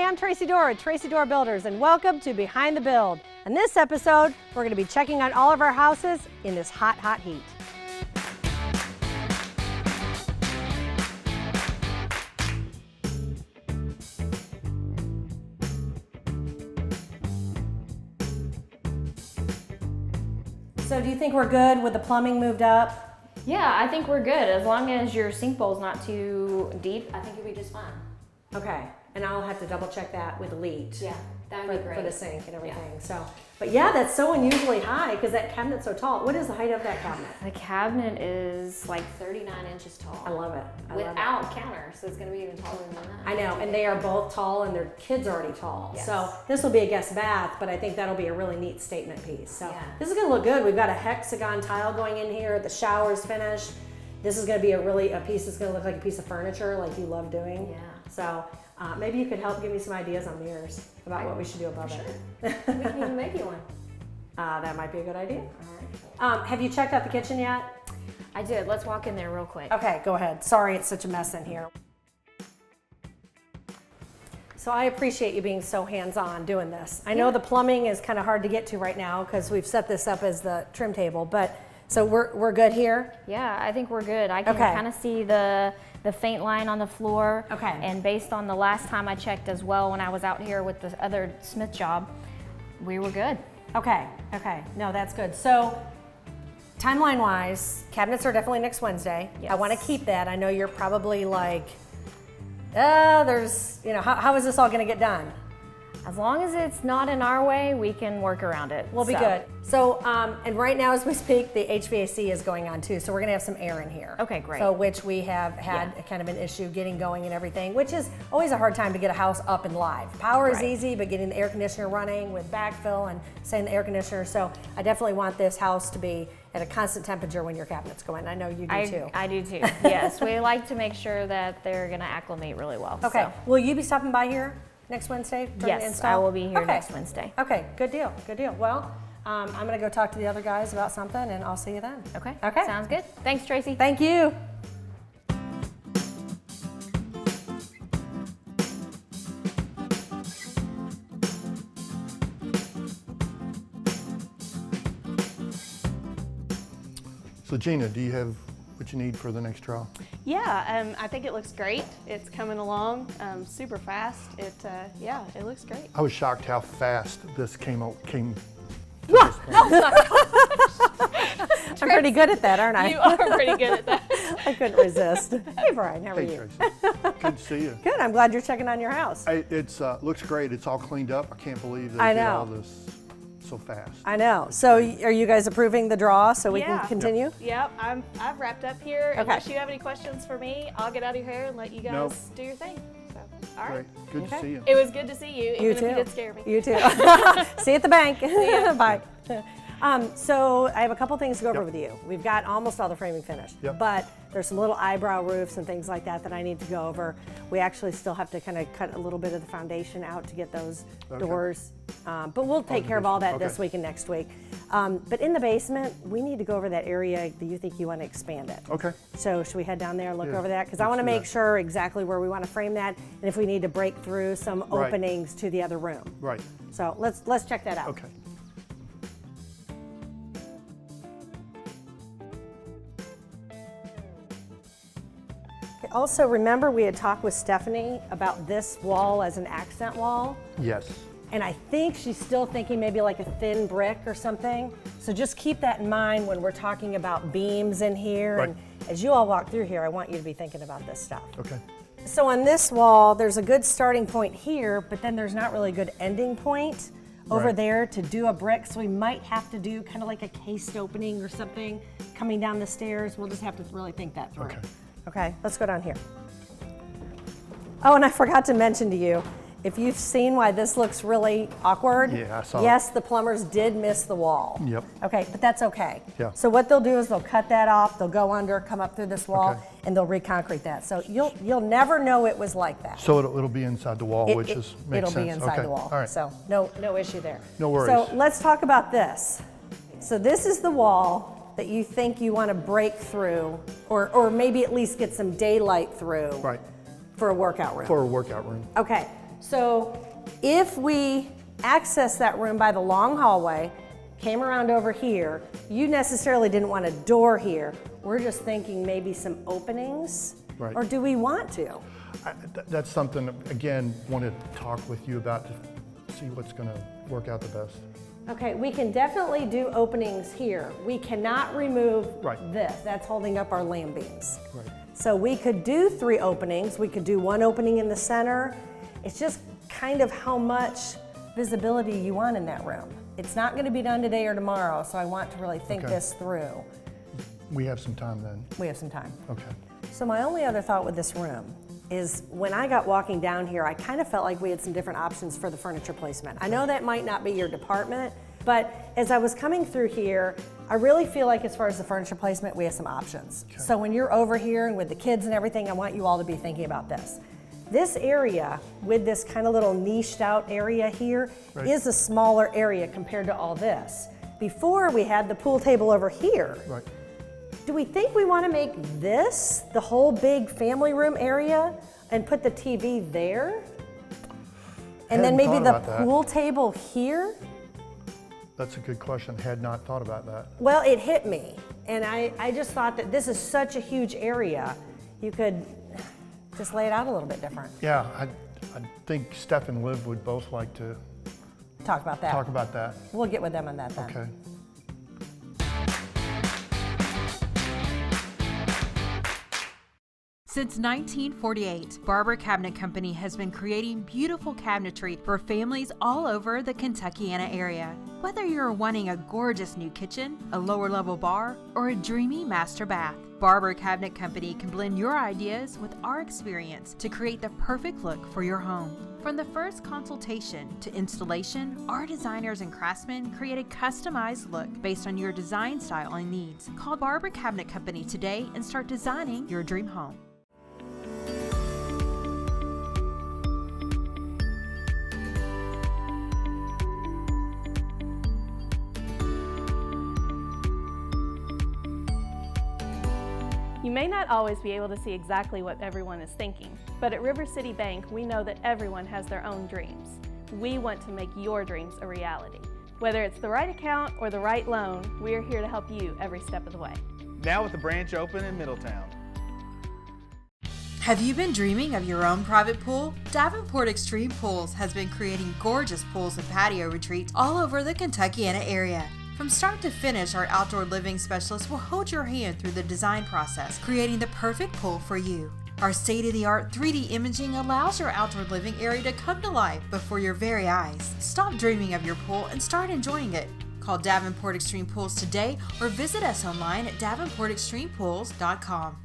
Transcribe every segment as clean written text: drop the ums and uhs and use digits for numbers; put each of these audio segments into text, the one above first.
Hi, I'm Tracee Dore with Tracee Dore Builders, and welcome to Behind the Build. In this episode, we're going to be checking out all of our houses in this hot, hot heat. So do you think we're good with the plumbing moved up? Yeah, I think we're good. As long as your sink bowl's not too deep, I think you'll be just fine. Okay, and I'll have to double check that with Elite. Yeah, that would be great. For the sink and everything. Yeah. So, but yeah, that's so unusually high because that cabinet's so tall. What is the height of that cabinet? The cabinet is like 39 inches tall. I love it. Without counter, so it's going to be even taller than that. I know, and they are both tall, and their kids are already tall. Yes. So this will be a guest bath, but I think that'll be a really neat statement piece. So yeah. This is going to look good. We've got a hexagon tile going in here. The shower's finished. This is going to be a piece that's going to look like a piece of furniture, like you love doing. Yeah. So maybe you could help give me some ideas on mirrors about what we should do above it. We can even make you one. That might be a good idea. All right. Have you checked out the kitchen yet? I did. Let's walk in there real quick. Okay, go ahead. Sorry, it's such a mess in here. So I appreciate you being so hands-on doing this. I know the plumbing is kind of hard to get to right now because we've set this up as the trim table, but so we're good here? Yeah, I think we're good. I can kind of see the faint line on the floor. Okay. And based on the last time I checked as well when I was out here with the other Smith job, we were good. Okay, okay. No, that's good. So timeline-wise, cabinets are definitely next Wednesday. Yes. I want to keep that. I know you're probably like, how is this all going to get done? As long as it's not in our way, we can work around it. We'll be good. So, and right now as we speak, the HVAC is going on too, so we're gonna have some air in here. Okay, great. So, which we have had kind of an issue getting going and everything, which is always a hard time to get a house up and live. Power is easy, but getting the air conditioner running with backfill and setting the air conditioner, so I definitely want this house to be at a constant temperature when your cabinets go in. I know you do too. I do too, yes. We like to make sure that they're gonna acclimate really well. Okay, so. Will you be stopping by here next Wednesday? Yes, I will be here next Wednesday. Okay, good deal, good deal. Well, I'm gonna go talk to the other guys about something and I'll see you then. Okay, okay. Sounds good. Thanks, Tracee. Thank you. So Jeanna, do you have what you need for the next trial? Yeah, I think it looks great. It's coming along super fast. It looks great. I was shocked how fast this came to Whoa! this point. I'm pretty good at that, aren't I? You are pretty good at that. I couldn't resist. Hey Brian, how are Hey you? Tracee, good to see you. Good, I'm glad you're checking on your house. It's looks great. It's all cleaned up. I can't believe they I did know. all this so fast. I know. So are you guys approving the draw so we can continue? Yep, I've wrapped up here. Okay. Unless you have any questions for me, I'll get out of here and let you guys do your thing. So, all right. Great. Good to see you. It was good to see you, even if you did scare me. You too. See you at the bank. Bye. So I have a couple things to go over with you. We've got almost all the framing finished, but there's some little eyebrow roofs and things like that I need to go over. We actually still have to kind of cut a little bit of the foundation out to get those doors. But we'll take care of all that this week and next week. But in the basement, we need to go over that area that you think you want to expand it. Okay. So should we head down there and look over that? Because I want to make sure exactly where we want to frame that and if we need to break through some openings to the other room. Right. So let's check that out. Okay. Also, remember we had talked with Stephanie about this wall as an accent wall? Yes. And I think she's still thinking maybe like a thin brick or something. So just keep that in mind when we're talking about beams in here. Right. And as you all walk through here, I want you to be thinking about this stuff. Okay. So on this wall, there's a good starting point here, but then there's not really a good ending point over there to do a brick. So we might have to do kind of like a cased opening or something coming down the stairs. We'll just have to really think that through. Okay. Okay, let's go down here. Oh, and I forgot to mention to you, if you've seen why this looks really awkward, I saw yes, the plumbers did miss the wall. Yep. Okay, but that's okay. Yeah. So what they'll do is they'll cut that off, they'll go under, come up through this wall, and they'll reconcrete that. So you'll never know it was like that. So it'll be inside the wall, which makes sense. It'll be inside the wall. All right. So no issue there. No worries. So let's talk about this. So this is the wall that you think you want to break through, or maybe at least get some daylight through for a workout room. For a workout room. Okay, So if we access that room by the long hallway, came around over here, you necessarily didn't want a door here. We're just thinking maybe some openings. Right. Or do we want to? That's something, again, want to talk with you about to see what's going to work out the best. Okay, we can definitely do openings here. We cannot remove this. That's holding up our lamb beams. Right. So we could do 3 openings. We could do 1 opening in the center. It's just kind of how much visibility you want in that room. It's not going to be done today or tomorrow, so I want to really think this through. We have some time then. We have some time. Okay. So my only other thought with this room is when I got walking down here, I kind of felt like we had some different options for the furniture placement. I know that might not be your department, but as I was coming through here, I really feel like as far as the furniture placement, we have some options. Okay. So when you're over here and with the kids and everything, I want you all to be thinking about this. This area with this kind of little niched out area here is a smaller area compared to all this. Before we had the pool table over here. Right. Do we think we want to make this the whole big family room area and put the TV there? And then maybe the pool table here? That's a good question. Had not thought about that. Well, it hit me. And I just thought that this is such a huge area. You could just lay it out a little bit different. Yeah, I think Steph and Liv would both like to talk about that. Talk about that. We'll get with them on that then. Okay. Since 1948, Barber Cabinet Company has been creating beautiful cabinetry for families all over the Kentuckiana area. Whether you're wanting a gorgeous new kitchen, a lower level bar, or a dreamy master bath, Barber Cabinet Company can blend your ideas with our experience to create the perfect look for your home. From the first consultation to installation, our designers and craftsmen create a customized look based on your design style and needs. Call Barber Cabinet Company today and start designing your dream home. You may not always be able to see exactly what everyone is thinking, but at River City Bank, we know that everyone has their own dreams. We want to make your dreams a reality. Whether it's the right account or the right loan, we are here to help you every step of the way. Now with the branch open in Middletown. Have you been dreaming of your own private pool? Davenport Extreme Pools has been creating gorgeous pools and patio retreats all over the Kentuckiana area. From start to finish, our outdoor living specialists will hold your hand through the design process, creating the perfect pool for you. Our state-of-the-art 3D imaging allows your outdoor living area to come to life before your very eyes. Stop dreaming of your pool and start enjoying it. Call Davenport Extreme Pools today or visit us online at davenportextremepools.com.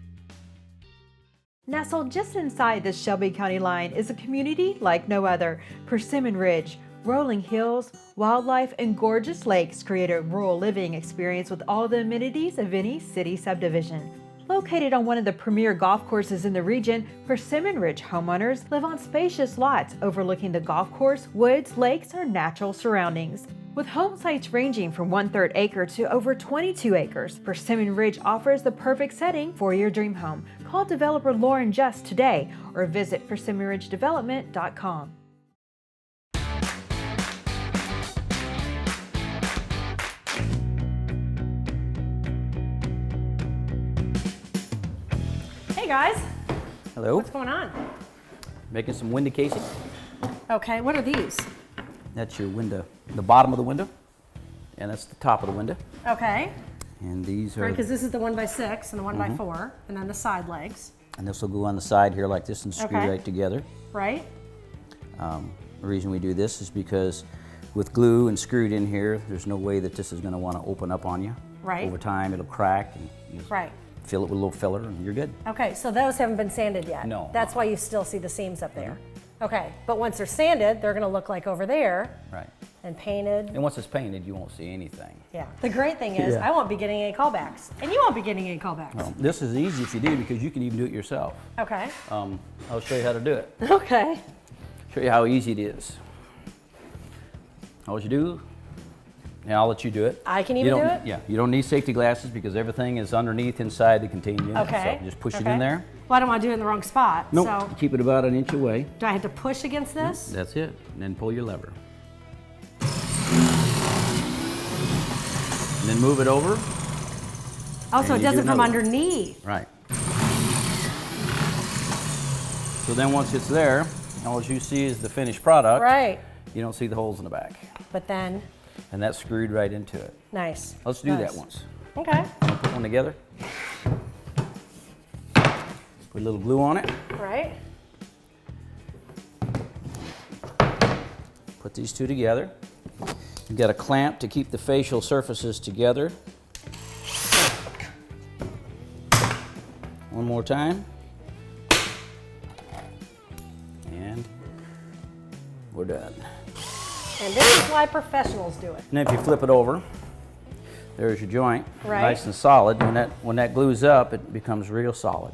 Nestled just inside the Shelby County line is a community like no other. Persimmon Ridge, rolling hills, wildlife, and gorgeous lakes create a rural living experience with all the amenities of any city subdivision. Located on one of the premier golf courses in the region, Persimmon Ridge homeowners live on spacious lots overlooking the golf course, woods, lakes, or natural surroundings. With home sites ranging from 1/3 acre to over 22 acres, Persimmon Ridge offers the perfect setting for your dream home. Call developer Lauren Just today or visit PersimmonRidgeDevelopment.com. Hey guys. Hello. What's going on? Making some window casing. Okay, what are these? That's your window, the bottom of the window, and that's the top of the window. Okay. And these are, Right, because this is the 1x6 and the 1x4, and then the side legs. and this will go on the side here like this and screw Okay. right together. Right? The reason we do this is because with glue and screwed in here, there's no way that this is going to want to open up on you. Right. Over time, it'll crack, and you Right. fill it with a little filler, and you're good. Okay, so those haven't been sanded yet? No. That's why you still see the seams up there? Okay, but once they're sanded, they're gonna look like over there Right. and painted. And once it's painted, you won't see anything. Yeah. The great thing is, Yeah. I won't be getting any callbacks, and you won't be getting any callbacks. Well, this is easy if you do because you can even do it yourself. Okay. I'll show you how to do it. Okay. Show you how easy it is. All you do, Now I'll let you do it. I can You even don't- do it? Yeah, you don't need safety glasses because everything is underneath inside the contained unit. Okay. So just push it Okay. in there. Well, I don't want to do it in the wrong spot. Nope, So keep it about an inch away. do I have to push against this? That's it. And then pull your lever. And then move it over. Oh, so And it you do does it from another one. underneath. Right. So then once it's there, all you see is the finished product. Right. You don't see the holes in the back. But then, And that's screwed right into it. nice. Let's do Nice. that once. Okay. Put one together. Put a little glue on it. Right. Put these two together. You've got a clamp to keep the facial surfaces together. One more time. And we're done. And this is why professionals do it. And if you flip it over, there's your joint. Right. Nice and solid. When that glues up, it becomes real solid.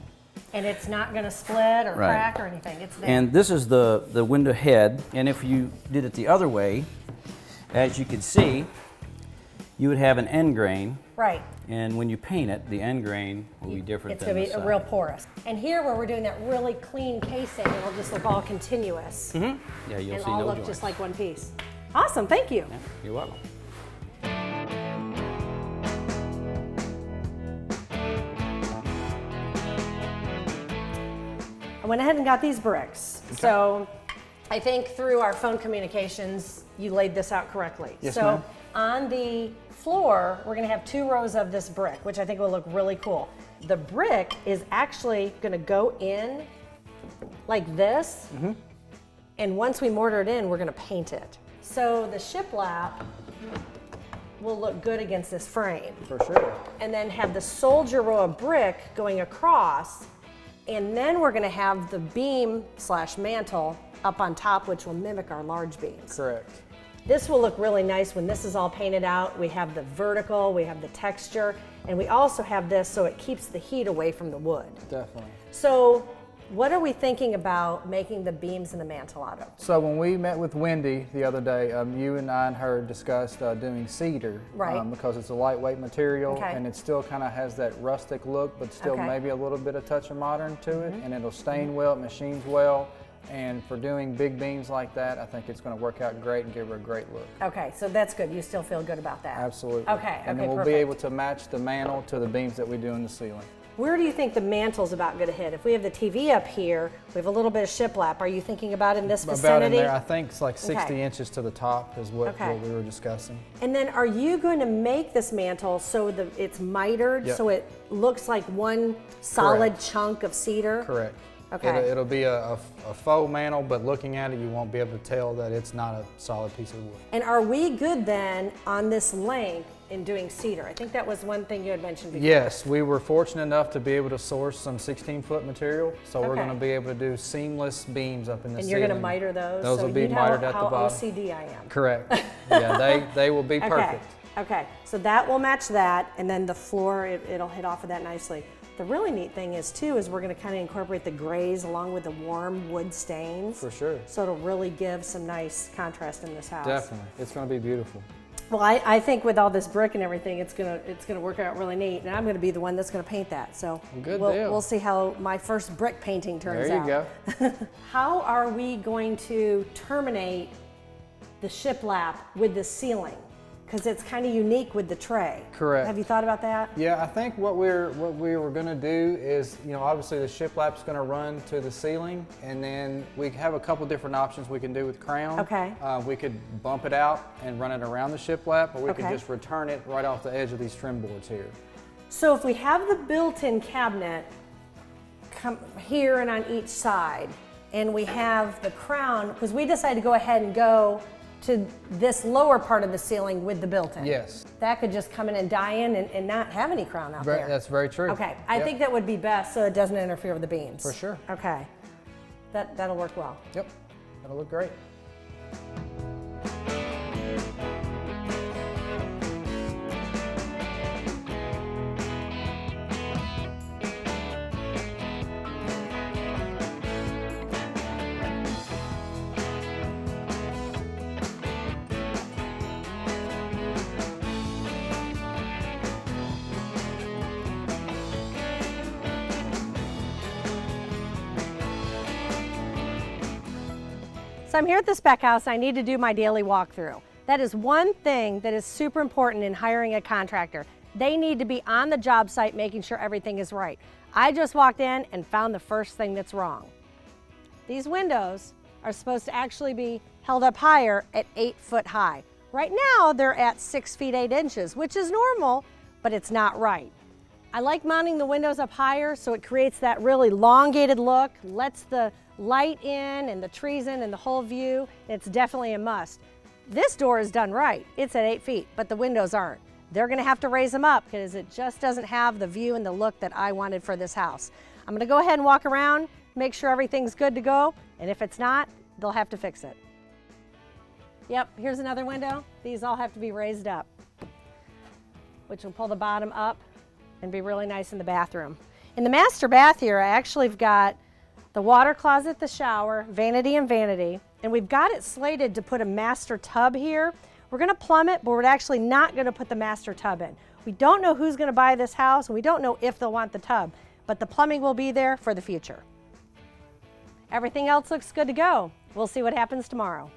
And it's not going to split or Right. crack or anything. It's there. And this is the window head. And if you did it the other way, as you can see, you would have an end grain. right. And when you paint it, the end grain will be different It's than going the to be side. real porous. And here where we're doing that really clean casing, it'll just look all continuous. Yeah, you'll And see all no look joint. just like one piece. Awesome, thank you. Yeah, you're welcome. I went ahead and got these bricks. So I think through our phone communications, you laid this out correctly. Yes, so ma'am. on the floor, we're gonna have 2 rows of this brick, which I think will look really cool. The brick is actually gonna go in like this. And once we mortar it in, we're gonna paint it. So the shiplap will look good against this frame. For sure. And then have the soldier row of brick going across, and then we're gonna have the beam slash mantle up on top, which will mimic our large beams. Correct. This will look really nice when this is all painted out. We have the vertical, we have the texture, and we also have this so it keeps the heat away from the wood. Definitely. So what are we thinking about making the beams and the mantle out of? So when we met with Wendy the other day, you and I and her discussed doing cedar. Right. Because it's a lightweight material Okay. and it still kind of has that rustic look, but still Okay. maybe a little bit of touch of modern to it. And it'll stain well, it machines well. And for doing big beams like that, I think it's going to work out great and give her a great look. Okay, so that's good. You still feel good about that? Absolutely. Okay, And okay, then we'll perfect. be able to match the mantle to the beams that we do in the ceiling. Where do you think the mantle's about going to hit? If we have the TV up here, we have a little bit of shiplap. Are you thinking about in this About vicinity? in there, I think it's like 60 Okay. inches to the top is what Okay. we were discussing. And then are you going to make this mantle so that it's mitered, Yep. so it looks like one solid Correct. chunk of cedar? Correct. Okay. It'll be a faux mantle, but looking at it, you won't be able to tell that it's not a solid piece of wood. And are we good then on this length in doing cedar? I think that was one thing you had mentioned before. Yes, we were fortunate enough to be able to source some 16-foot material, so we're Okay. going to be able to do seamless beams up in the And ceiling. you're going to miter those? Those so will be you know mitered at the how bottom. OCD I am. Correct. Yeah, they will be Okay. perfect. Okay, so that will match that, and then the floor, it'll hit off of that nicely. The really neat thing is too, is we're gonna kind of incorporate the grays along with the warm wood stains. For sure. So it'll really give some nice contrast in this house. Definitely. It's going to be beautiful. Well, I think with all this brick and everything, it's gonna work out really neat, and I'm gonna be the one that's gonna paint that. So Good deal. we'll see how my first brick painting turns There you out. go. How are we going to terminate the shiplap with the ceiling? Because it's kind of unique with the tray. Correct. Have you thought about that? Yeah, I think what we were going to do is, obviously the shiplap's going to run to the ceiling, and then we have a couple different options we can do with crown. Okay. We could bump it out and run it around the shiplap, or we could Okay. just return it right off the edge of these trim boards here. So if we have the built-in cabinet come here and on each side, and we have the crown, because we decided to go ahead and go to this lower part of the ceiling with the built-in. Yes. That could just come in and die in and not have any crown out there. That's very true. Okay, I Yep. think that would be best so it doesn't interfere with the beams. For sure. Okay, that'll work well. Yep, that'll look great. So I'm here at the spec house. I need to do my daily walkthrough. That is one thing that is super important in hiring a contractor. They need to be on the job site making sure everything is right. I just walked in and found the first thing that's wrong. These windows are supposed to actually be held up higher at 8 foot high. Right now they're at 6 feet 8 inches, which is normal, but it's not right. I like mounting the windows up higher so it creates that really elongated look, lets the light in and the trees in and the whole view. It's definitely a must. This door is done right. It's at 8 feet, but the windows aren't. They're gonna have to raise them up because it just doesn't have the view and the look that I wanted for this house. I'm gonna go ahead and walk around, make sure everything's good to go, and if it's not, they'll have to fix it. Yep, here's another window. These all have to be raised up, which will pull the bottom up and be really nice in the bathroom. In the master bath here, I actually have got the water closet, the shower, vanity and vanity, and we've got it slated to put a master tub here. We're gonna plumb it, but we're actually not gonna put the master tub in. We don't know who's gonna buy this house, and we don't know if they'll want the tub, but the plumbing will be there for the future. Everything else looks good to go. We'll see what happens tomorrow.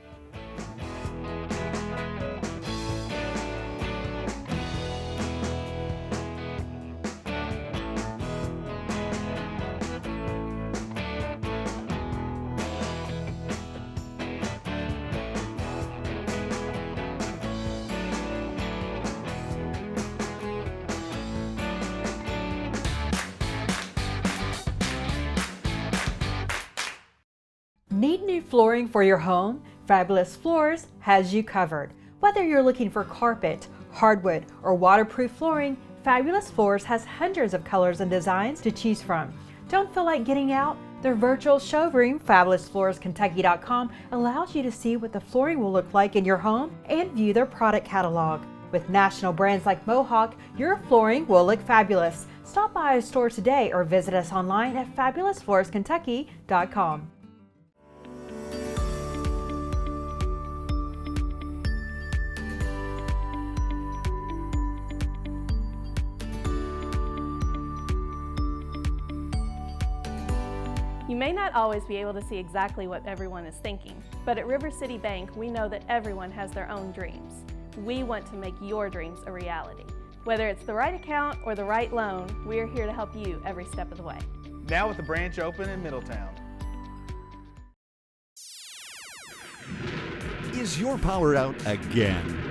Need new flooring for your home? Fabulous Floors has you covered. Whether you're looking for carpet, hardwood, or waterproof flooring, Fabulous Floors has hundreds of colors and designs to choose from. Don't feel like getting out? Their virtual showroom, FabulousFloorsKentucky.com, allows you to see what the flooring will look like in your home and view their product catalog. With national brands like Mohawk, your flooring will look fabulous. Stop by a store today or visit us online at FabulousFloorsKentucky.com. You may not always be able to see exactly what everyone is thinking, but at River City Bank, we know that everyone has their own dreams. We want to make your dreams a reality. Whether it's the right account or the right loan, we are here to help you every step of the way. Now with the branch open in Middletown. Is your power out again?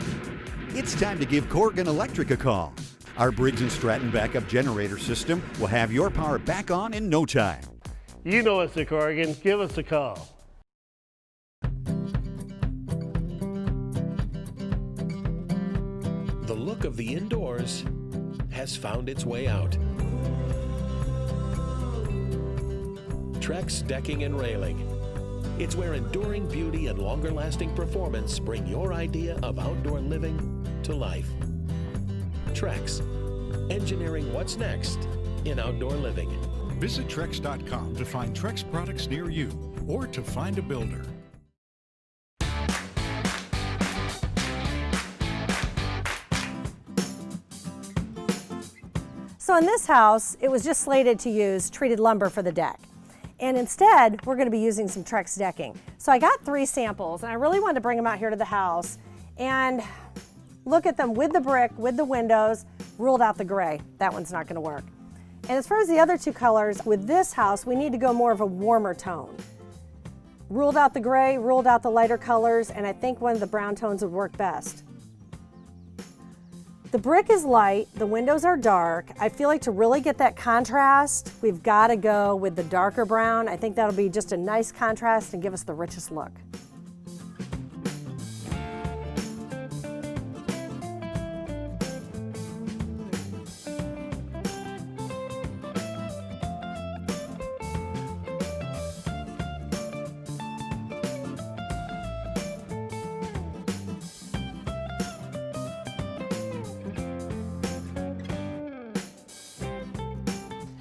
It's time to give Corgan Electric a call. Our Briggs & Stratton backup generator system will have your power back on in no time. You know us at Corgan. Give us a call. The look of the indoors has found its way out. Trex Decking and Railing. It's where enduring beauty and longer-lasting performance bring your idea of outdoor living to life. Trex, engineering what's next in outdoor living. Visit Trex.com to find Trex products near you or to find a builder. So in this house, it was just slated to use treated lumber for the deck. And instead, we're gonna be using some Trex decking. So I got 3 samples, and I really wanted to bring them out here to the house and look at them with the brick, with the windows, ruled out the gray. That one's not gonna work. And as far as the other 2 colors, with this house, we need to go more of a warmer tone. Ruled out the gray, ruled out the lighter colors, and I think one of the brown tones would work best. The brick is light, the windows are dark. I feel like to really get that contrast, we've got to go with the darker brown. I think that'll be just a nice contrast and give us the richest look.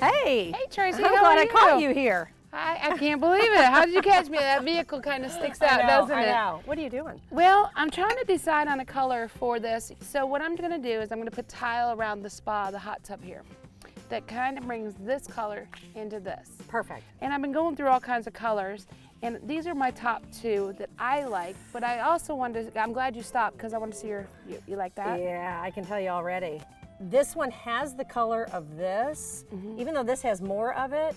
Hey! Hey, Tracee, I'm how glad are I caught you? you here. I can't believe it. How did you catch me? That vehicle kind of sticks out, doesn't it? I know. What are you doing? Well, I'm trying to decide on a color for this. So what I'm going to do is I'm going to put tile around the spa, the hot tub here. that kind of brings this color into this. Perfect. And I've been going through all kinds of colors, and these are my top 2 that I like, but I also wanted to, I'm glad you stopped because I want to see you like that? Yeah, I can tell you already. This one has the color of this, even though this has more of it,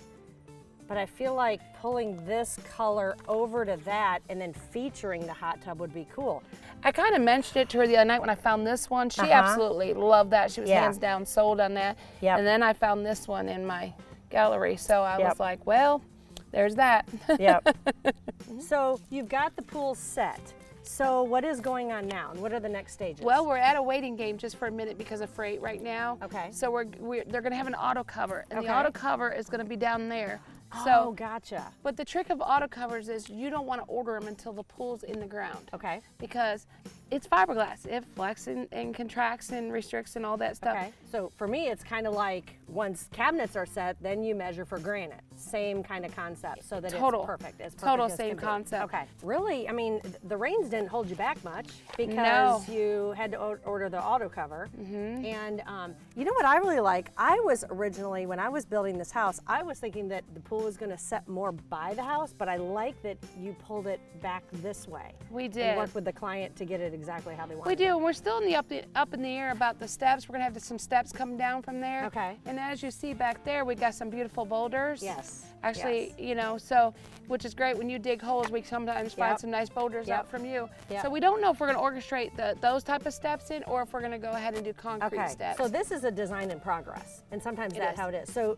but I feel like pulling this color over to that and then featuring the hot tub would be cool. I kind of mentioned it to her the other night when I found this one. She absolutely loved that. She was hands down sold on that. Yep. And then I found this one in my gallery, so I was like, well, there's that. Yep. So you've got the pool set. So what is going on now, and what are the next stages? Well, we're at a waiting game just for a minute because of freight right now. Okay. So they're going to have an auto cover, and the auto cover is going to be down there. Oh, gotcha. But the trick of auto covers is you don't want to order them until the pool's in the ground. Okay. Because it's fiberglass. It flexes and contracts and restricts and all that stuff. Okay. So for me, it's kind of like once cabinets are set, then you measure for granite. Same kind of concept, so that it's perfect. It's perfect Total as same can be. concept. Okay. Really, I mean, the rains didn't hold you back much because you had to order the auto cover. And you know what I really like? I was originally, when I was building this house, I was thinking that the pool was going to set more by the house, but I like that you pulled it back this way. We did. And worked with the client to get it exactly how they wanted. We do, and we're still in the up in the air about the steps. We're gonna have some steps coming down from there. Okay. And as you see back there, we got some beautiful boulders. Yes. Actually, you know, so, which is great. When you dig holes, we sometimes find some nice boulders out from you. So we don't know if we're gonna orchestrate those type of steps in, or if we're gonna go ahead and do concrete steps. So this is a design in progress, and sometimes that's how it is. So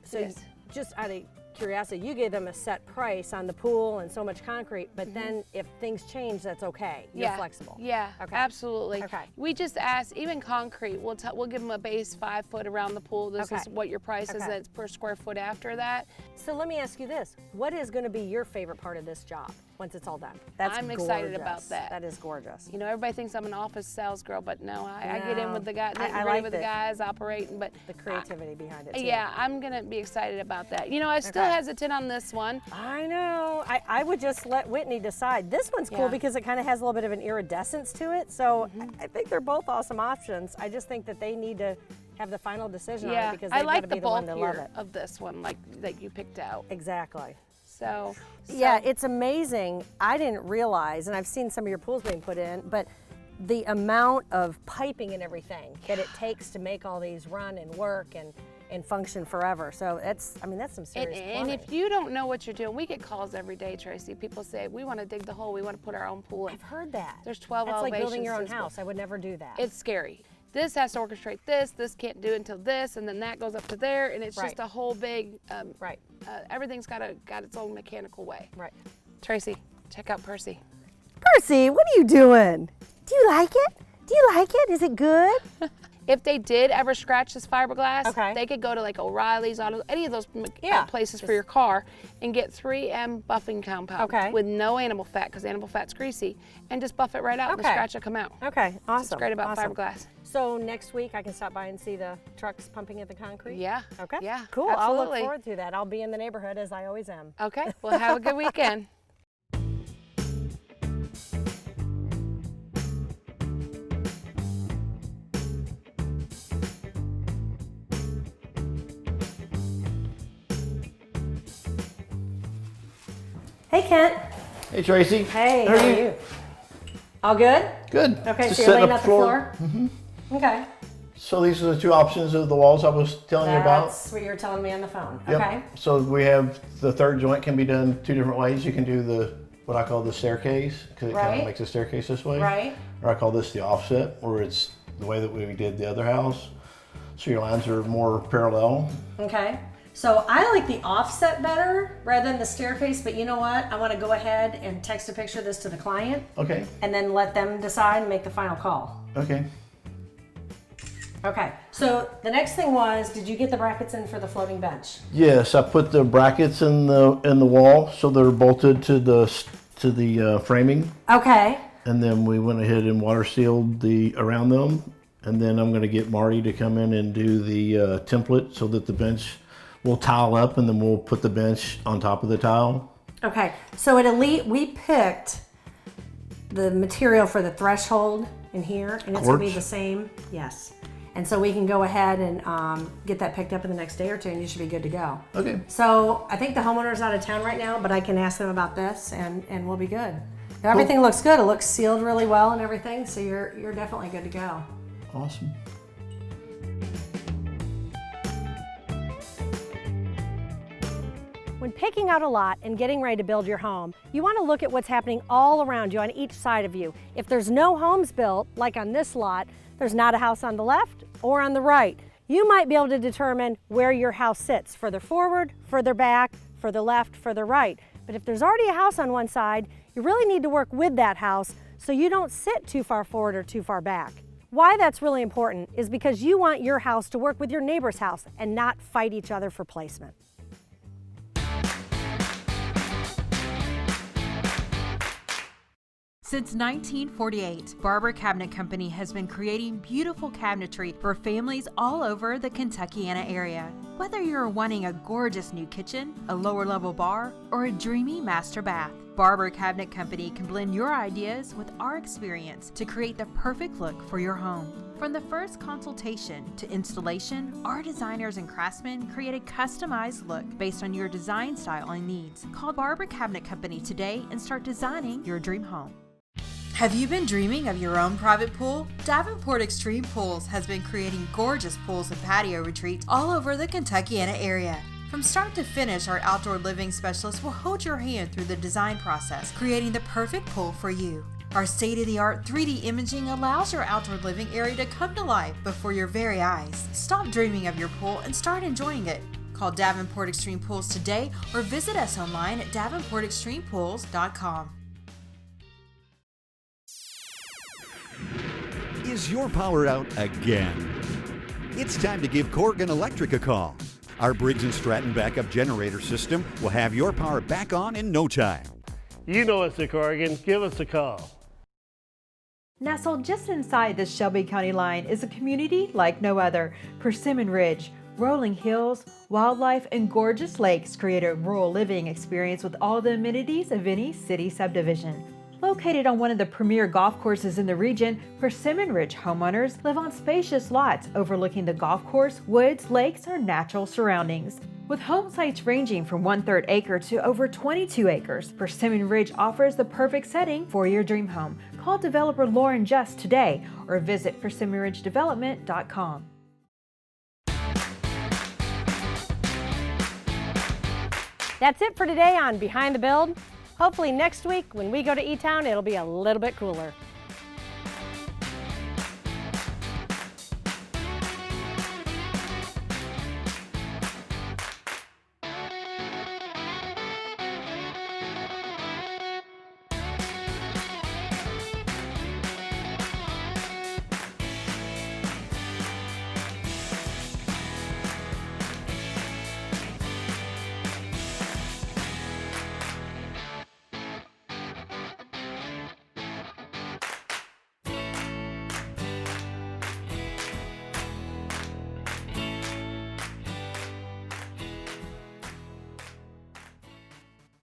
just out of curiosity, you gave them a set price on the pool and so much concrete, but then if things change, that's okay. You're flexible. Yeah, absolutely. Okay. We just ask, even concrete, we'll give them a base 5 foot around the pool. This is what your price is that's per square foot after that. So let me ask you this. What is going to be your favorite part of this job once it's all done? I'm excited about that. That is gorgeous. You know, everybody thinks I'm an office sales girl, but no, I get in with the guys, I like with the guys operating, but the creativity behind it too. Yeah, I'm gonna be excited about that. You know, I still hesitant on this one. I know. I would just let Whitney decide. This one's cool because it kind of has a little bit of an iridescence to it. So I think they're both awesome options. I just think that they need to have the final decision on it because they've got to be the one to love it. Of this one, like that you picked out. Exactly. So yeah, it's amazing. I didn't realize, and I've seen some of your pools being put in, but the amount of piping and everything that it takes to make all these run and work and function forever. So that's some serious and if you don't know what you're doing, we get calls every day, Tracy. People say, we want to dig the hole, we want to put our own pool in. I've heard that. There's 12 That's elevations. like building your own house. I would never do that. It's scary. This has to orchestrate this can't do it until this, and then that goes up to there, and it's just a whole big, everything's got its own mechanical way. Right. Tracy, check out Percy. Percy, what are you doing? Do you like it? Do you like it? Is it good? If they did ever scratch this fiberglass, they could go to like O'Reilly's, any of those places for your car and get 3M buffing compound with no animal fat, because animal fat's greasy, and just buff it right out and the scratch will come out. Okay, awesome. That's great about fiberglass. So next week I can stop by and see the trucks pumping at the concrete? Yeah. Okay. Yeah, cool. absolutely. I'll look forward to that. I'll be in the neighborhood as I always am. Okay, well have a good weekend. Hey, Kent. Hey, Tracy. Hey, how are you? All good? Good. Okay, Just so you're laying setting at up the floor? Okay. So these are the two options of the walls I was telling you about. That's what you were telling me on the phone. Yep. Okay. So we have the third joint can be done 2 different ways. You can do what I call the staircase, because it kind of makes a staircase this way. Right. Or I call this the offset, where it's the way that we did the other house. So your lines are more parallel. Okay. So I like the offset better rather than the staircase, but you know what? I want to go ahead and text a picture of this to the client. Okay. And then let them decide and make the final call. Okay. Okay. So the next thing was, did you get the brackets in for the floating bench? Yes, I put the brackets in the wall, so they're bolted to the framing. Okay. And then we went ahead and water sealed around them. And then I'm going to get Marty to come in and do the template so that the bench will tile up, and then we'll put the bench on top of the tile. Okay, so at Elite, we picked the material for the threshold in here, and it's gonna be the same, yes. And so we can go ahead and get that picked up in the next day or two, and you should be good to go. Okay. So I think the homeowner's out of town right now, but I can ask them about this, and we'll be good. Everything looks good. It looks sealed really well and everything, so you're definitely good to go. Awesome. When picking out a lot and getting ready to build your home, you want to look at what's happening all around you on each side of you. If there's no homes built, like on this lot, there's not a house on the left or on the right. You might be able to determine where your house sits, further forward, further back, further left, further right. But if there's already a house on one side, you really need to work with that house so you don't sit too far forward or too far back. Why that's really important is because you want your house to work with your neighbor's house and not fight each other for placement. Since 1948, Barber Cabinet Company has been creating beautiful cabinetry for families all over the Kentuckiana area. Whether you're wanting a gorgeous new kitchen, a lower level bar, or a dreamy master bath, Barber Cabinet Company can blend your ideas with our experience to create the perfect look for your home. From the first consultation to installation, our designers and craftsmen create a customized look based on your design style and needs. Call Barber Cabinet Company today and start designing your dream home. Have you been dreaming of your own private pool? Davenport Extreme Pools has been creating gorgeous pools and patio retreats all over the Kentuckiana area. From start to finish, our outdoor living specialists will hold your hand through the design process, creating the perfect pool for you. Our state-of-the-art 3D imaging allows your outdoor living area to come to life before your very eyes. Stop dreaming of your pool and start enjoying it. Call Davenport Extreme Pools today or visit us online at davenportextremepools.com. Is your power out again? It's time to give Corgan Electric a call. Our Briggs & Stratton backup generator system will have your power back on in no time. You know us at Corgan. Give us a call. Nestled just inside the Shelby County line is a community like no other. Persimmon Ridge, rolling hills, wildlife, and gorgeous lakes create a rural living experience with all the amenities of any city subdivision. Located on one of the premier golf courses in the region, Persimmon Ridge homeowners live on spacious lots overlooking the golf course, woods, lakes, or natural surroundings. With home sites ranging from 1/3 acre to over 22 acres, Persimmon Ridge offers the perfect setting for your dream home. Call developer Lauren Just today or visit PersimmonRidgeDevelopment.com. That's it for today on Behind the Build. Hopefully next week when we go to E-Town, it'll be a little bit cooler.